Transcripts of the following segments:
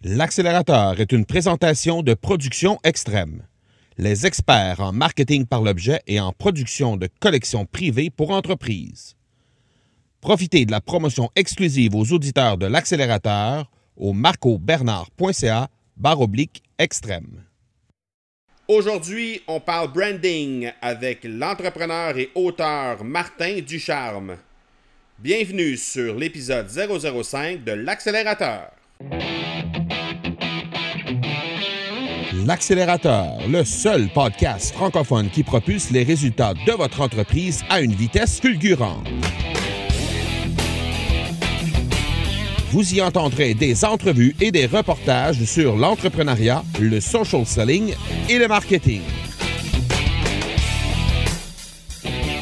L'accélérateur est une présentation de Production Extrême, les experts en marketing par l'objet et en production de collections privées pour entreprises. Profitez de la promotion exclusive aux auditeurs de l'accélérateur au marcobernard.ca/extrême. Aujourd'hui, on parle branding avec l'entrepreneur et auteur Martin Ducharme. Bienvenue sur l'épisode 005 de l'accélérateur. L'accélérateur, le seul podcast francophone qui propulse les résultats de votre entreprise à une vitesse fulgurante. Vous y entendrez des entrevues et des reportages sur l'entrepreneuriat, le social selling et le marketing.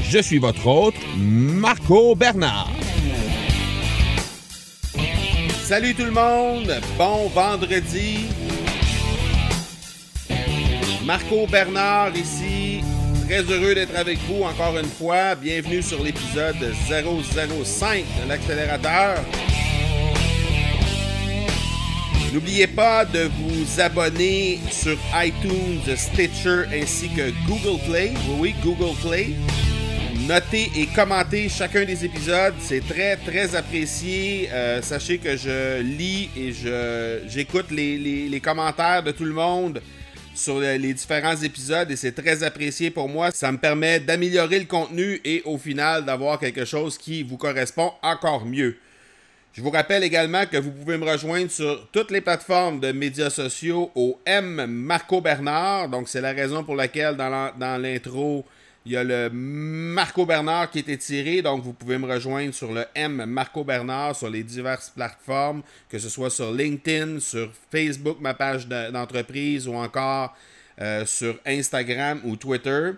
Je suis votre hôte, Marco Bernard. Salut tout le monde, bon vendredi. Marco Bernard ici, très heureux d'être avec vous encore une fois. Bienvenue sur l'épisode 005 de l'accélérateur. N'oubliez pas de vous abonner sur iTunes, Stitcher ainsi que Google Play. Oui, Google Play. Notez et commentez chacun des épisodes, c'est très très apprécié. Sachez que je lis et j'écoute les commentaires de tout le monde sur les différents épisodes et c'est très apprécié pour moi. Ça me permet d'améliorer le contenu et au final d'avoir quelque chose qui vous correspond encore mieux. Je vous rappelle également que vous pouvez me rejoindre sur toutes les plateformes de médias sociaux au M Marco Bernard. Donc c'est la raison pour laquelle dans l'intro, il y a le Marco Bernard qui est étiré. Donc vous pouvez me rejoindre sur le M Marco Bernard sur les diverses plateformes, que ce soit sur LinkedIn, sur Facebook, ma page d'entreprise ou encore sur Instagram ou Twitter.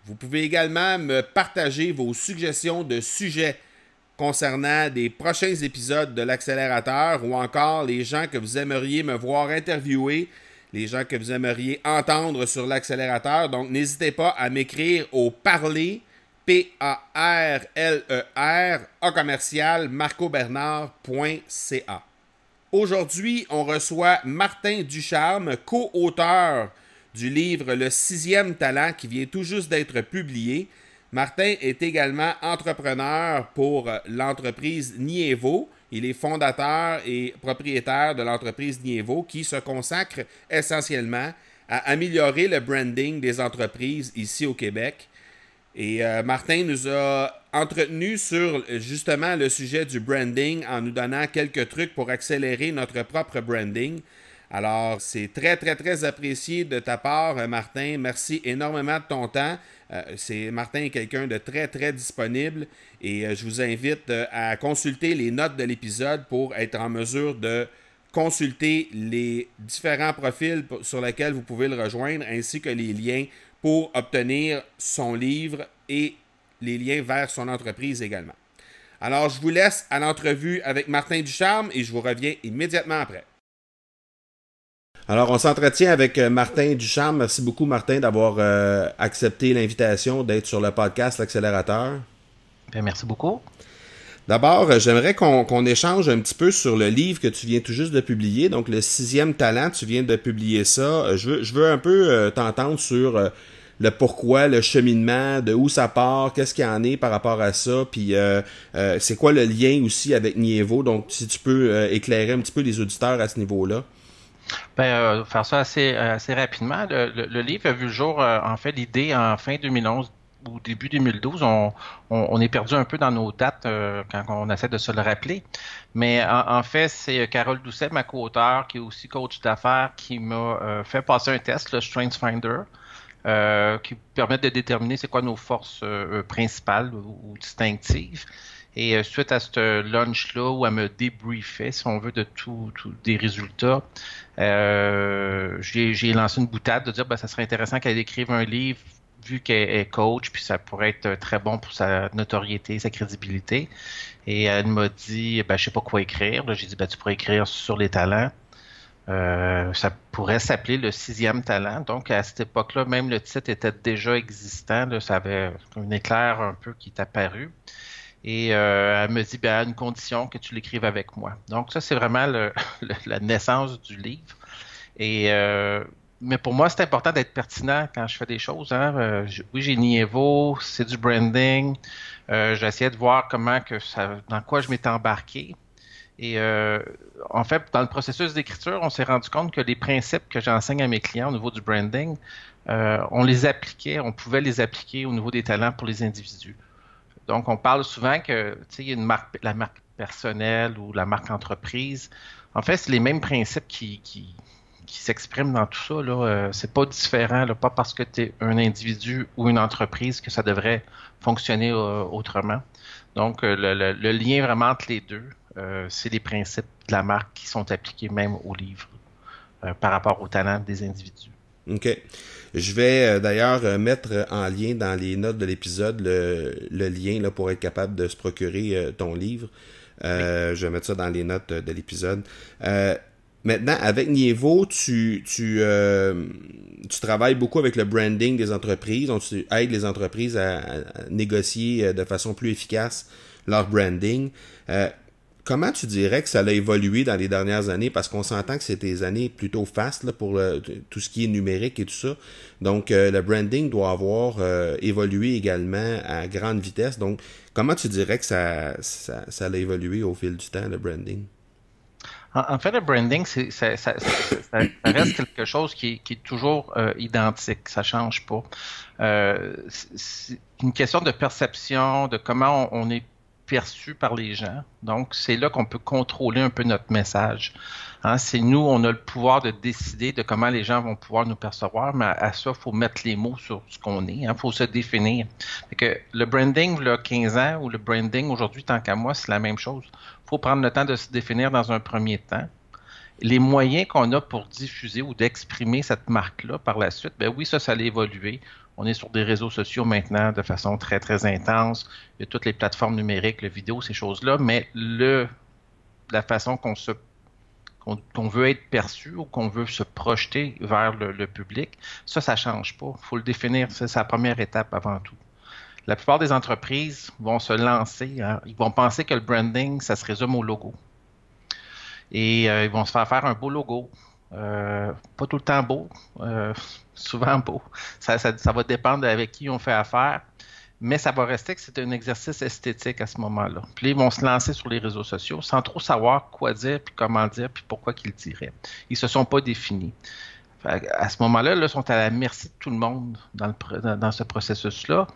Vous pouvez également me partager vos suggestions de sujets concernant des prochains épisodes de l'accélérateur ou encore les gens que vous aimeriez me voir interviewer, les gens que vous aimeriez entendre sur l'accélérateur. Donc, n'hésitez pas à m'écrire au parler, P-A-R-L-E-R, @marcobernard.ca. Aujourd'hui, on reçoit Martin Ducharme, co-auteur du livre Le sixième talent qui vient tout juste d'être publié. Martin est également entrepreneur pour l'entreprise Nievo. Il est fondateur et propriétaire de l'entreprise Nievo qui se consacre essentiellement à améliorer le branding des entreprises ici au Québec. Et Martin nous a entretenu sur justement le sujet du branding en nous donnant quelques trucs pour accélérer notre propre branding. Alors, c'est très, très, très apprécié de ta part, Martin. Merci énormément de ton temps. Martin est quelqu'un de très, très disponible et je vous invite à consulter les notes de l'épisode pour être en mesure de consulter les différents profils sur lesquels vous pouvez le rejoindre ainsi que les liens pour obtenir son livre et les liens vers son entreprise également. Alors, je vous laisse à l'entrevue avec Martin Ducharme et je vous reviens immédiatement après. Alors, on s'entretient avec Martin Ducharme. Merci beaucoup, Martin, d'avoir accepté l'invitation d'être sur le podcast L'Accélérateur. Bien, merci beaucoup. D'abord, j'aimerais qu'on échange un petit peu sur le livre que tu viens tout juste de publier. Donc, Le sixième talent, tu viens de publier ça. Je veux un peu t'entendre sur le pourquoi, le cheminement, de où ça part, qu'est-ce qu'il y en est par rapport à ça, puis c'est quoi le lien aussi avec Nievo. Donc, si tu peux éclairer un petit peu les auditeurs à ce niveau-là. Faire ça assez rapidement. Le livre a vu le jour, en fait, l'idée en fin 2011 ou début 2012. On est perdu un peu dans nos dates quand on essaie de se le rappeler. Mais en fait, c'est Carole Doucet, ma co-auteure, qui est aussi coach d'affaires, qui m'a fait passer un test, le StrengthsFinder, qui permet de déterminer c'est quoi nos forces principales ou distinctives. Et suite à ce lunch-là, où elle me débriefait, si on veut, de tout des résultats, j'ai lancé une boutade de dire ça serait intéressant qu'elle écrive un livre vu qu'elle est coach, puis ça pourrait être très bon pour sa notoriété, sa crédibilité. Et elle m'a dit, je sais pas quoi écrire. Là, j'ai dit, tu pourrais écrire sur les talents. Ça pourrait s'appeler Le sixième talent. Donc, à cette époque-là, même le titre était déjà existant. Là, ça avait un éclair un peu qui est apparu. Et elle me dit, ben, à une condition que tu l'écrives avec moi. Donc ça, c'est vraiment la naissance du livre. Et mais pour moi, c'est important d'être pertinent quand je fais des choses. Hein. Oui, j'ai Nievo, c'est du branding. J'essayais de voir dans quoi je m'étais embarqué. Et en fait, dans le processus d'écriture, on s'est rendu compte que les principes que j'enseigne à mes clients au niveau du branding, on pouvait les appliquer au niveau des talents pour les individus. Donc, on parle souvent que, tu sais, il y a la marque personnelle ou la marque entreprise. En fait, c'est les mêmes principes qui s'expriment dans tout ça. Là. C'est pas différent, là, pas parce que tu es un individu ou une entreprise que ça devrait fonctionner autrement. Donc, le lien vraiment entre les deux, c'est les principes de la marque qui sont appliqués même au livre par rapport aux talents des individus. OK. Je vais d'ailleurs mettre en lien dans les notes de l'épisode le lien là, pour être capable de se procurer ton livre. Oui. Je vais mettre ça dans les notes de l'épisode. Maintenant, avec Nievo, tu travailles beaucoup avec le branding des entreprises. Donc, tu aides les entreprises à négocier de façon plus efficace leur branding. Comment tu dirais que ça a évolué dans les dernières années? Parce qu'on s'entend que c'est des années plutôt fastes là, pour tout ce qui est numérique et tout ça. Donc, le branding doit avoir évolué également à grande vitesse. Donc, comment tu dirais que ça a évolué au fil du temps, le branding? En fait, le branding, ça reste quelque chose qui est toujours identique, ça change pas. C'est une question de perception, de comment on est perçu par les gens. Donc, c'est là qu'on peut contrôler un peu notre message. Hein, c'est nous, on a le pouvoir de décider de comment les gens vont pouvoir nous percevoir, mais à ça, il faut mettre les mots sur ce qu'on est. Il faut se définir. Fait que le branding, il y a 15 ans, ou le branding aujourd'hui, tant qu'à moi, c'est la même chose. Il faut prendre le temps de se définir dans un premier temps. Les moyens qu'on a pour diffuser ou d'exprimer cette marque-là par la suite, ben oui, ça a évolué. On est sur des réseaux sociaux maintenant de façon très, très intense. Il y a toutes les plateformes numériques, le vidéo, ces choses-là, mais la façon qu'on veut être perçu ou qu'on veut se projeter vers le public, ça ne change pas. Il faut le définir, c'est la première étape avant tout. La plupart des entreprises vont se lancer, hein, ils vont penser que le branding, ça se résume au logo. Et ils vont se faire un beau logo. Pas tout le temps beau, souvent beau. Ça va dépendre avec qui on fait affaire, mais ça va rester que c'est un exercice esthétique à ce moment-là. Puis là, ils vont se lancer sur les réseaux sociaux sans trop savoir quoi dire, puis comment dire, puis pourquoi qu'ils le diraient. Ils se sont pas définis. À ce moment-là, ils sont à la merci de tout le monde dans ce processus-là.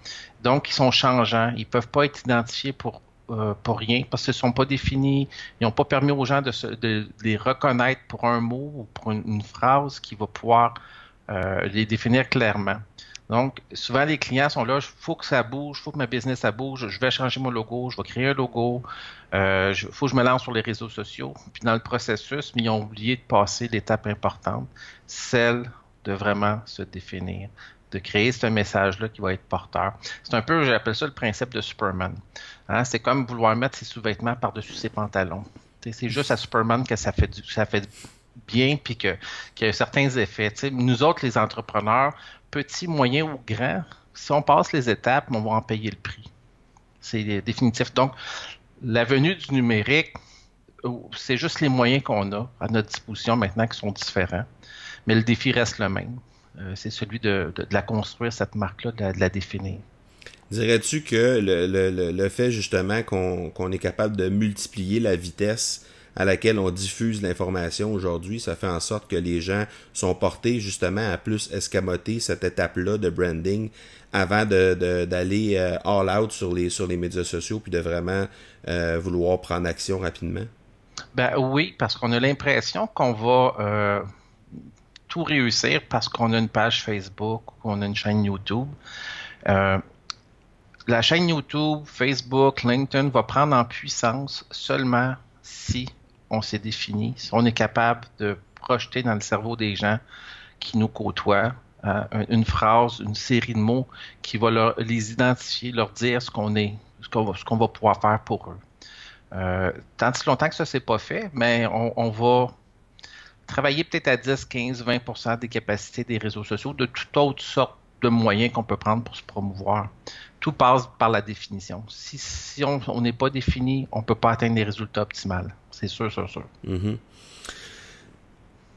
Donc, ils sont changeants. Ils ne peuvent pas être identifiés pour rien parce qu'ils ne sont pas définis. Ils n'ont pas permis aux gens de les reconnaître pour un mot ou pour une phrase qui va pouvoir les définir clairement. Donc, souvent, les clients sont là, il faut que ça bouge, il faut que ma business ça bouge, je vais changer mon logo, je vais créer un logo, il faut que je me lance sur les réseaux sociaux. Puis dans le processus, ils ont oublié de passer l'étape importante, celle de vraiment se définir, de créer ce message-là qui va être porteur. C'est un peu, j'appelle ça le principe de Superman. Hein? C'est comme vouloir mettre ses sous-vêtements par-dessus ses pantalons. C'est juste à Superman que ça fait bien puis qu'il y a certains effets. T'sais, nous autres, les entrepreneurs, petits, moyens ou grands, si on passe les étapes, on va en payer le prix. C'est définitif. Donc, la venue du numérique, c'est juste les moyens qu'on a à notre disposition maintenant qui sont différents. Mais le défi reste le même. C'est celui de la construire, cette marque-là, de la définir. Dirais-tu que le fait justement qu'on est capable de multiplier la vitesse à laquelle on diffuse l'information aujourd'hui, ça fait en sorte que les gens sont portés justement à plus escamoter cette étape-là de branding avant d'aller all out sur les médias sociaux puis de vraiment vouloir prendre action rapidement? Ben oui, parce qu'on a l'impression qu'on va tout réussir parce qu'on a une page Facebook ou qu'on a une chaîne YouTube. La chaîne YouTube, Facebook, LinkedIn va prendre en puissance seulement si on s'est défini, si on est capable de projeter dans le cerveau des gens qui nous côtoient une phrase, une série de mots qui va les identifier, leur dire ce qu'on est, ce qu'on va pouvoir faire pour eux. Tant si longtemps que ça, c'est pas fait, mais on va travailler peut-être à 10, 15, 20% des capacités des réseaux sociaux de toute autre sorte de moyens qu'on peut prendre pour se promouvoir. Tout passe par la définition. Si on n'est pas défini, on ne peut pas atteindre les résultats optimaux. C'est sûr, sûr, sûr. Mm-hmm.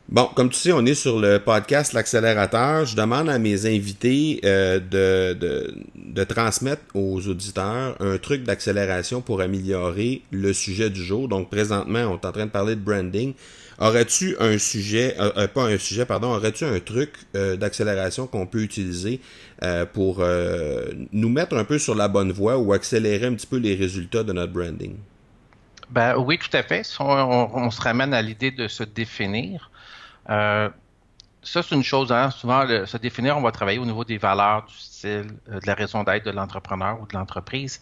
Bon, comme tu sais, on est sur le podcast L'Accélérateur. Je demande à mes invités de transmettre aux auditeurs un truc d'accélération pour améliorer le sujet du jour. Donc, présentement, on est en train de parler de branding. Aurais-tu un sujet, aurais-tu un truc d'accélération qu'on peut utiliser pour nous mettre un peu sur la bonne voie ou accélérer un petit peu les résultats de notre branding? Ben oui, tout à fait. Si on se ramène à l'idée de se définir. Ça, c'est une chose, hein. Souvent, se définir, on va travailler au niveau des valeurs, du style, de la raison d'être de l'entrepreneur ou de l'entreprise.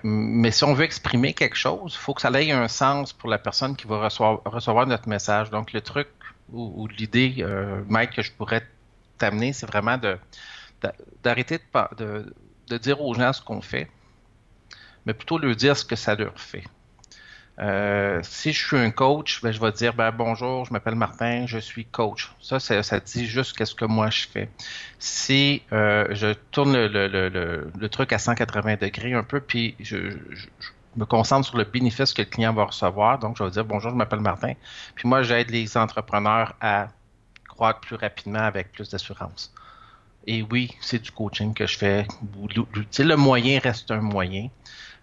Mais si on veut exprimer quelque chose, il faut que ça ait un sens pour la personne qui va recevoir notre message. Donc, le truc ou l'idée, Mike, que je pourrais t'amener, c'est vraiment d'arrêter de dire aux gens ce qu'on fait, mais plutôt leur dire ce que ça leur fait. Si je suis un coach, ben, je vais dire bonjour, je m'appelle Martin, je suis coach. Ça dit juste qu'est-ce que moi je fais. Si je tourne le truc à 180 degrés un peu, puis je me concentre sur le bénéfice que le client va recevoir, donc je vais dire bonjour, je m'appelle Martin, puis moi j'aide les entrepreneurs à croître plus rapidement avec plus d'assurance. Et oui, c'est du coaching que je fais. Le moyen reste un moyen.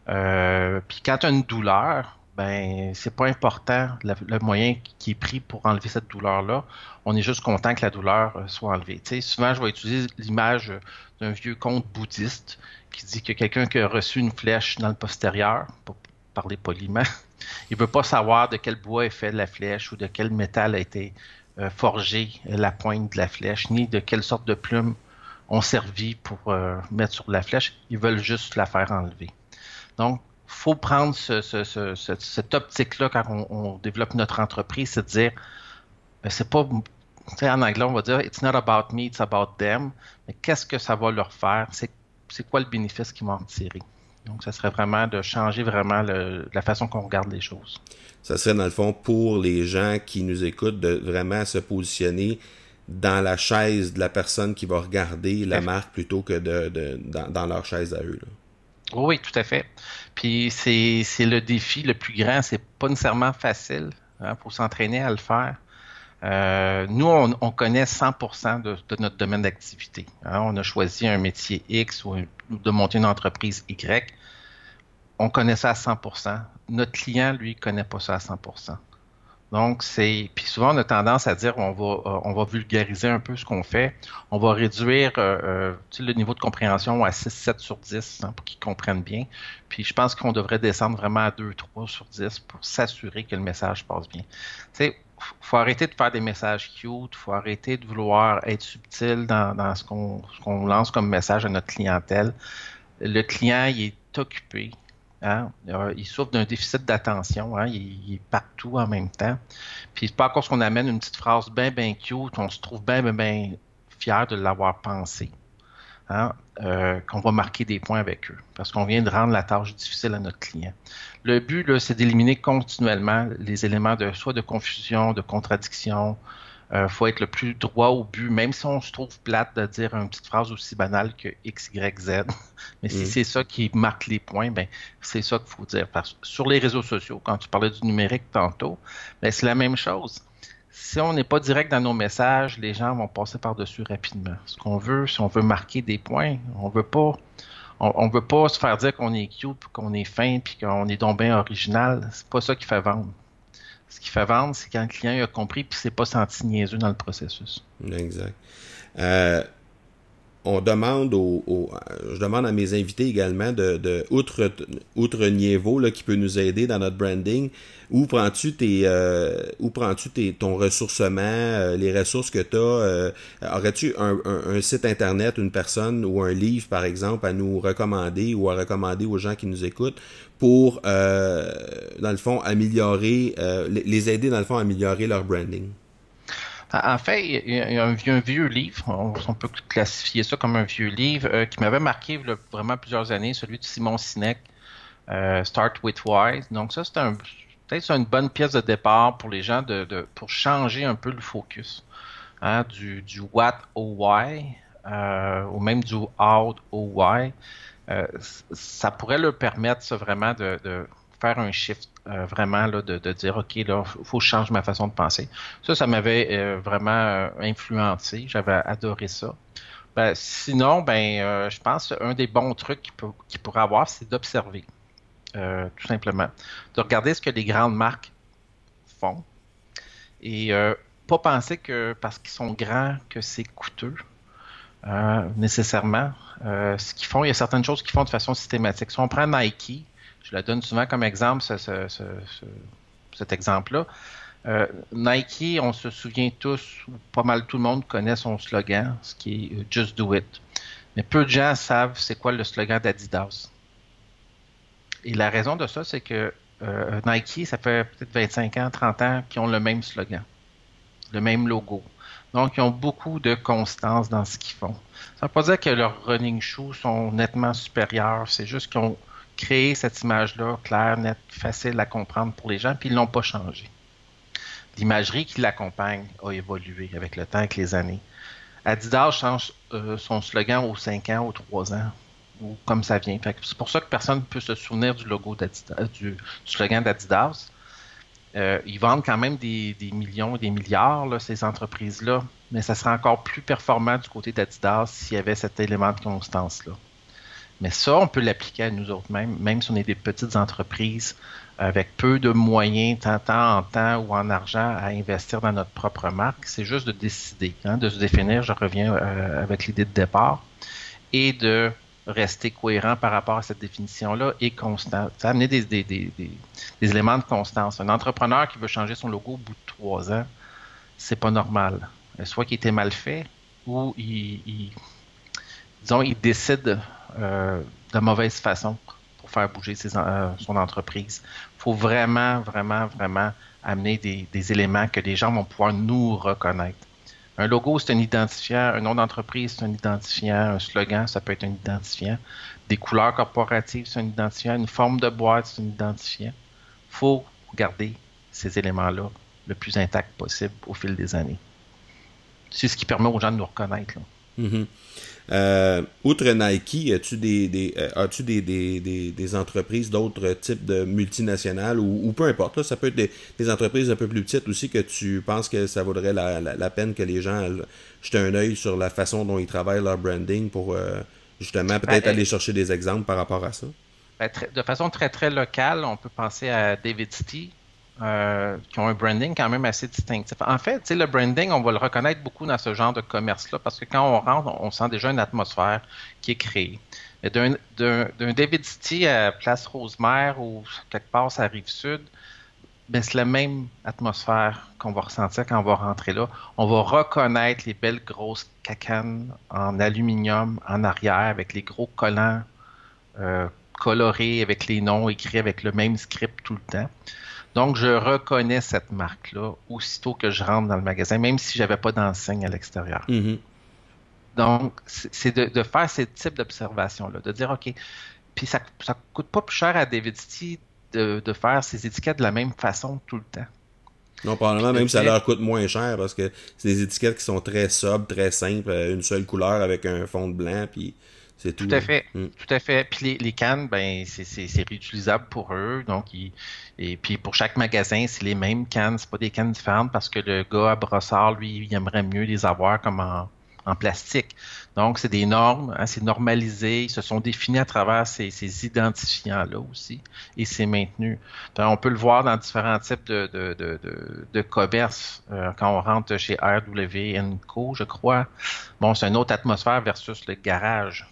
Puis quand tu as une douleur, ben c'est pas important le moyen qui est pris pour enlever cette douleur-là. On est juste content que la douleur soit enlevée. Tu sais, souvent, je vais utiliser l'image d'un vieux conte bouddhiste qui dit que quelqu'un qui a reçu une flèche dans le postérieur, pour parler poliment, il veut pas savoir de quel bois est fait la flèche ou de quel métal a été forgé la pointe de la flèche, ni de quelle sorte de plumes ont servi pour mettre sur la flèche. Ils veulent juste la faire enlever. Donc, faut prendre cette optique-là quand on développe notre entreprise, c'est de dire, c'est pas, tu sais, en anglais, on va dire, it's not about me, it's about them. Mais qu'est-ce que ça va leur faire? C'est quoi le bénéfice qu'ils vont en tirer? Donc, ça serait vraiment de changer vraiment la façon qu'on regarde les choses. Ça serait, dans le fond, pour les gens qui nous écoutent, de vraiment se positionner dans la chaise de la personne qui va regarder la marque plutôt que dans leur chaise à eux, là. Oui, tout à fait. Puis c'est le défi le plus grand. C'est pas nécessairement facile. Il faut s'entraîner à le faire. Nous, on connaît 100% de notre domaine d'activité. Hein. On a choisi un métier X ou de monter une entreprise Y. On connaît ça à 100%. Notre client, lui, connaît pas ça à 100%. Donc, puis souvent, on a tendance à dire on va vulgariser un peu ce qu'on fait. On va réduire le niveau de compréhension à 6, 7 sur 10 pour qu'ils comprennent bien. Puis, je pense qu'on devrait descendre vraiment à 2, 3 sur 10 pour s'assurer que le message passe bien. Tu sais, faut arrêter de faire des messages cute. Faut arrêter de vouloir être subtil dans ce qu'on lance comme message à notre clientèle. Le client, il est occupé. Hein? Il souffre d'un déficit d'attention, hein? Il est partout en même temps. Puis c'est pas à cause qu'on amène une petite phrase bien cute, on se trouve bien fier de l'avoir pensé. Hein? Qu'on va marquer des points avec eux, parce qu'on vient de rendre la tâche difficile à notre client. Le but, là, c'est d'éliminer continuellement les éléments soit de confusion, de contradiction. Faut être le plus droit au but, même si on se trouve plate de dire une petite phrase aussi banale que X, Y, Z. Mais si c'est ça qui marque les points, ben c'est ça qu'il faut dire. Parce que sur les réseaux sociaux, quand tu parlais du numérique tantôt, ben c'est la même chose. Si on n'est pas direct dans nos messages, les gens vont passer par-dessus rapidement. Ce qu'on veut, si on veut marquer des points, on veut pas se faire dire qu'on est cute, qu'on est fin, puis qu'on est donc bien original. C'est pas ça qui fait vendre. Ce qui fait vendre, c'est quand le client a compris et ne s'est pas senti niaiseux dans le processus. Exact. On demande je demande à mes invités également outre Nievo là, qui peut nous aider dans notre branding, où prends-tu ton ressourcement, les ressources que tu as? Aurais-tu un site internet, une personne ou un livre, par exemple, à nous recommander ou à recommander aux gens qui nous écoutent pour, dans le fond, améliorer, les aider, dans le fond, à améliorer leur branding? En fait, il y a un vieux livre, on peut classifier ça comme un vieux livre, qui m'avait marqué il y a vraiment plusieurs années, celui de Simon Sinek, Start with Why. Donc ça, c'est peut-être une bonne pièce de départ pour les gens pour changer un peu le focus, hein, du what au why. ou même du Out OY, ça pourrait leur permettre ça, vraiment de faire un shift, vraiment là, de dire OK, là, faut que je change ma façon de penser. Ça m'avait vraiment influencé. J'avais adoré ça. Ben, sinon, je pense qu'un des bons trucs qu'il pourrait avoir, c'est d'observer, tout simplement. De regarder ce que les grandes marques font et pas penser que parce qu'ils sont grands que c'est coûteux, nécessairement. Ce qu'ils font, il y a certaines choses qu'ils font de façon systématique. Si on prend Nike, je la donne souvent comme exemple, cet exemple-là. Nike, on se souvient tous, ou pas mal tout le monde connaît son slogan, ce qui est Just Do It. Mais peu de gens savent c'est quoi le slogan d'Adidas. Et la raison de ça, c'est que Nike, ça fait peut-être 25 ans, 30 ans qu'ils ont le même slogan, le même logo. Donc, ils ont beaucoup de constance dans ce qu'ils font. Ça ne veut pas dire que leurs running shoes sont nettement supérieurs, c'est juste qu'ils ont créé cette image-là, claire, nette, facile à comprendre pour les gens, puis ils ne l'ont pas changé. L'imagerie qui l'accompagne a évolué avec le temps, avec les années. Adidas change son slogan aux 5 ans, aux 3 ans, ou comme ça vient. C'est pour ça que personne ne peut se souvenir du logo d'Adidas, du slogan d'Adidas. Ils vendent quand même des millions, des milliards, là, ces entreprises-là, mais ça serait encore plus performant du côté d'Adidas s'il y avait cet élément de constance-là. Mais ça, on peut l'appliquer à nous autres même si on est des petites entreprises avec peu de moyens, tant en temps ou en argent, à investir dans notre propre marque. C'est juste de décider, de se définir, je reviens avec l'idée de départ, et de rester cohérent par rapport à cette définition-là et constant. Ça amener des éléments de constance. Un entrepreneur qui veut changer son logo au bout de 3 ans, c'est pas normal. Soit qu'il était mal fait, ou il décide de mauvaise façon pour faire bouger son entreprise. Il faut vraiment, vraiment, vraiment amener des éléments que les gens vont pouvoir nous reconnaître. Un logo, c'est un identifiant. Un nom d'entreprise, c'est un identifiant. Un slogan, ça peut être un identifiant. Des couleurs corporatives, c'est un identifiant. Une forme de boîte, c'est un identifiant. Il faut garder ces éléments-là le plus intact possible au fil des années. C'est ce qui permet aux gens de nous reconnaître, là. Mm-hmm. Outre Nike, as-tu des entreprises d'autres types de multinationales ou peu importe, là, ça peut être des entreprises un peu plus petites aussi que tu penses que ça vaudrait la peine que les gens jetent un œil sur la façon dont ils travaillent leur branding pour justement peut-être aller chercher des exemples par rapport à ça? De façon très très locale, on peut penser à David City, qui ont un branding quand même assez distinctif. En fait, le branding, on va le reconnaître beaucoup dans ce genre de commerce-là parce que quand on rentre, on sent déjà une atmosphère qui est créée. D'un David City à Place Rosemère ou quelque part sur la Rive-Sud, c'est la même atmosphère qu'on va ressentir quand on va rentrer là. On va reconnaître les belles grosses cacanes en aluminium en arrière avec les gros collants colorés avec les noms écrits avec le même script tout le temps. Donc, je reconnais cette marque-là aussitôt que je rentre dans le magasin, même si je n'avais pas d'enseigne à l'extérieur. Mm-hmm. Donc, c'est de faire ces types d'observations-là, de dire, OK, puis ça ne coûte pas plus cher à David City de faire ces étiquettes de la même façon tout le temps. Non, probablement même ça leur coûte moins cher parce que c'est des étiquettes qui sont très sobres, très simples, une seule couleur avec un fond de blanc, puis c'est tout. Tout à fait, tout à fait. Puis les cannes, c'est réutilisable pour eux. Donc, et puis pour chaque magasin, c'est les mêmes cannes. C'est pas des cannes différentes parce que le gars à Brossard, lui, il aimerait mieux les avoir comme en plastique. Donc, c'est des normes, c'est normalisé. Ils se sont définis à travers ces identifiants-là aussi et c'est maintenu. Donc, on peut le voir dans différents types de commerce. Quand on rentre chez RW & Co, je crois, c'est une autre atmosphère versus le garage.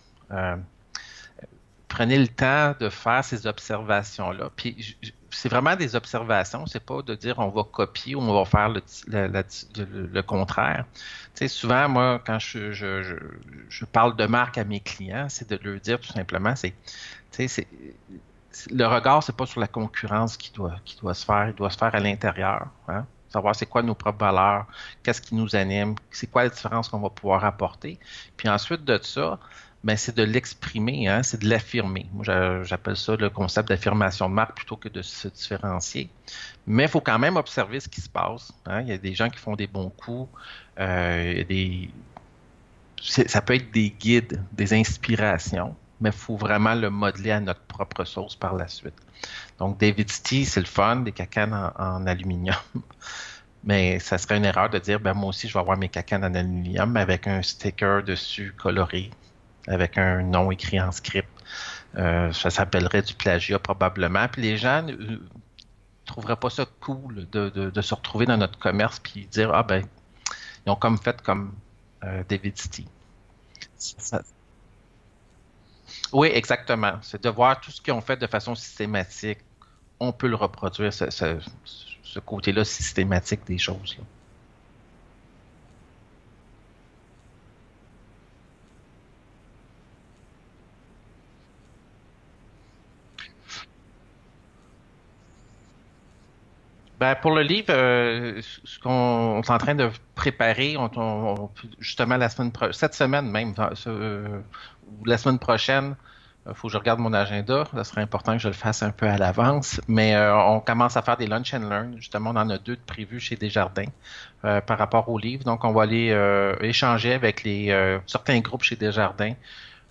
Prenez le temps de faire ces observations-là. Puis c'est vraiment des observations, c'est pas de dire on va copier ou on va faire le contraire. Tu sais, souvent, moi, quand je parle de marque à mes clients, c'est de leur dire tout simplement, le regard, c'est pas sur la concurrence qui doit se faire, il doit se faire à l'intérieur. Hein? Savoir c'est quoi nos propres valeurs, qu'est-ce qui nous anime, c'est quoi la différence qu'on va pouvoir apporter. Puis ensuite de ça, c'est de l'exprimer, c'est de l'affirmer. Moi, j'appelle ça le concept d'affirmation de marque plutôt que de se différencier. Mais il faut quand même observer ce qui se passe. Hein? Il y a des gens qui font des bons coups. ça peut être des guides, des inspirations, mais il faut vraiment le modeler à notre propre sauce par la suite. Donc, David's c'est le fun, des cacanes en aluminium. Mais ça serait une erreur de dire, ben moi aussi, je vais avoir mes cacanes en aluminium, mais avec un sticker dessus coloré, avec un nom écrit en script. Ça s'appellerait du plagiat probablement. Puis les gens ne trouveraient pas ça cool de se retrouver dans notre commerce puis dire, ah ben, ils ont comme fait comme David's Tea. Oui, exactement. C'est de voir tout ce qu'ils ont fait de façon systématique. On peut le reproduire, ce côté-là systématique des choses, là. Ben, pour le livre, ce qu'on est en train de préparer, justement cette semaine même, ou la semaine prochaine, il faut que je regarde mon agenda. Ça serait important que je le fasse un peu à l'avance. Mais on commence à faire des lunch and learn. Justement, on en a 2 de prévus chez Desjardins par rapport au livre. Donc, on va aller échanger avec certains groupes chez Desjardins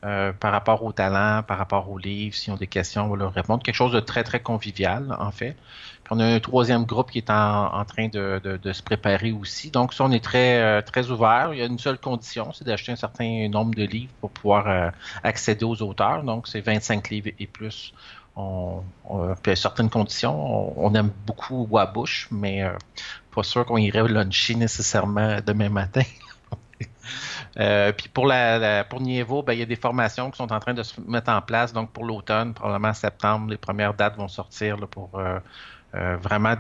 par rapport au talent, par rapport aux livres. S'ils ont des questions, on va leur répondre. Quelque chose de très, très convivial, en fait. Puis on a un 3e groupe qui est en train de se préparer aussi. Donc, ça, on est très, très ouvert. Il y a une seule condition, c'est d'acheter un certain nombre de livres pour pouvoir accéder aux auteurs. Donc, c'est 25 livres et plus. Puis à certaines conditions, on aime beaucoup Wabush, mais pas sûr qu'on irait luncher nécessairement demain matin. Puis pour Nievo, ben, il y a des formations qui sont en train de se mettre en place. Donc, pour l'automne, probablement en septembre, les premières dates vont sortir là, pour vraiment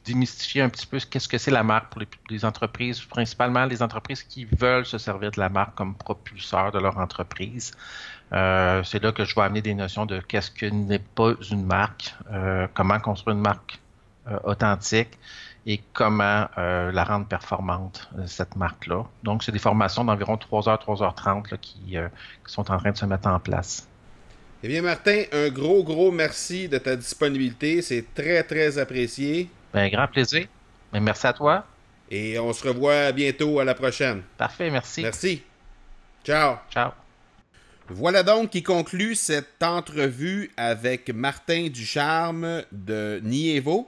démystifier un petit peu qu'est-ce que c'est la marque pour les entreprises, principalement les entreprises qui veulent se servir de la marque comme propulseur de leur entreprise. C'est là que je vais amener des notions de qu'est-ce que n'est pas une marque, comment construire une marque authentique et comment la rendre performante, cette marque-là. Donc, c'est des formations d'environ 3h, 3h30 là, qui sont en train de se mettre en place. Eh bien, Martin, un gros merci de ta disponibilité. C'est très, très apprécié. Ben, grand plaisir. Ben, merci à toi. Et on se revoit bientôt à la prochaine. Parfait, merci. Merci. Ciao. Ciao. Voilà donc qui conclut cette entrevue avec Martin Ducharme de Nievo.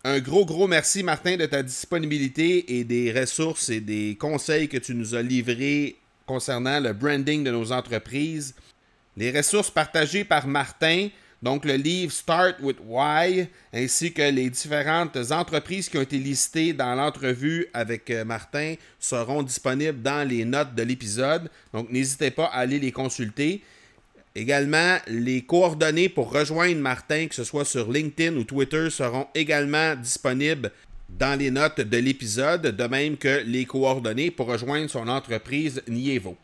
Un gros merci, Martin, de ta disponibilité et des ressources et des conseils que tu nous as livrés concernant le branding de nos entreprises. Les ressources partagées par Martin, donc le livre Start with Why, ainsi que les différentes entreprises qui ont été listées dans l'entrevue avec Martin seront disponibles dans les notes de l'épisode. Donc, n'hésitez pas à aller les consulter. Également, les coordonnées pour rejoindre Martin, que ce soit sur LinkedIn ou Twitter, seront également disponibles dans les notes de l'épisode, de même que les coordonnées pour rejoindre son entreprise Nievo.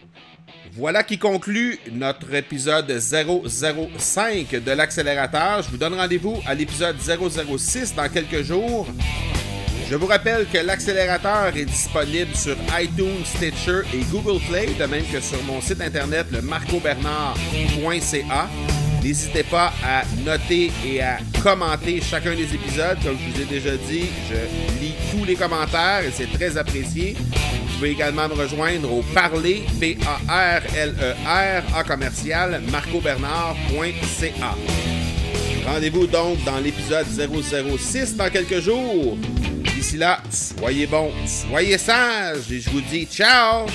Voilà qui conclut notre épisode 005 de l'accélérateur. Je vous donne rendez-vous à l'épisode 006 dans quelques jours. Je vous rappelle que l'accélérateur est disponible sur iTunes, Stitcher et Google Play, de même que sur mon site internet, le marcobernard.ca. N'hésitez pas à noter et à commenter chacun des épisodes. Comme je vous ai déjà dit, je lis tous les commentaires et c'est très apprécié. Vous pouvez également me rejoindre au Parler, P-A-R-L-E-R, à commercial, marcobernard.ca. Rendez-vous donc dans l'épisode 006 dans quelques jours. D'ici là, soyez bons, soyez sages et je vous dis ciao!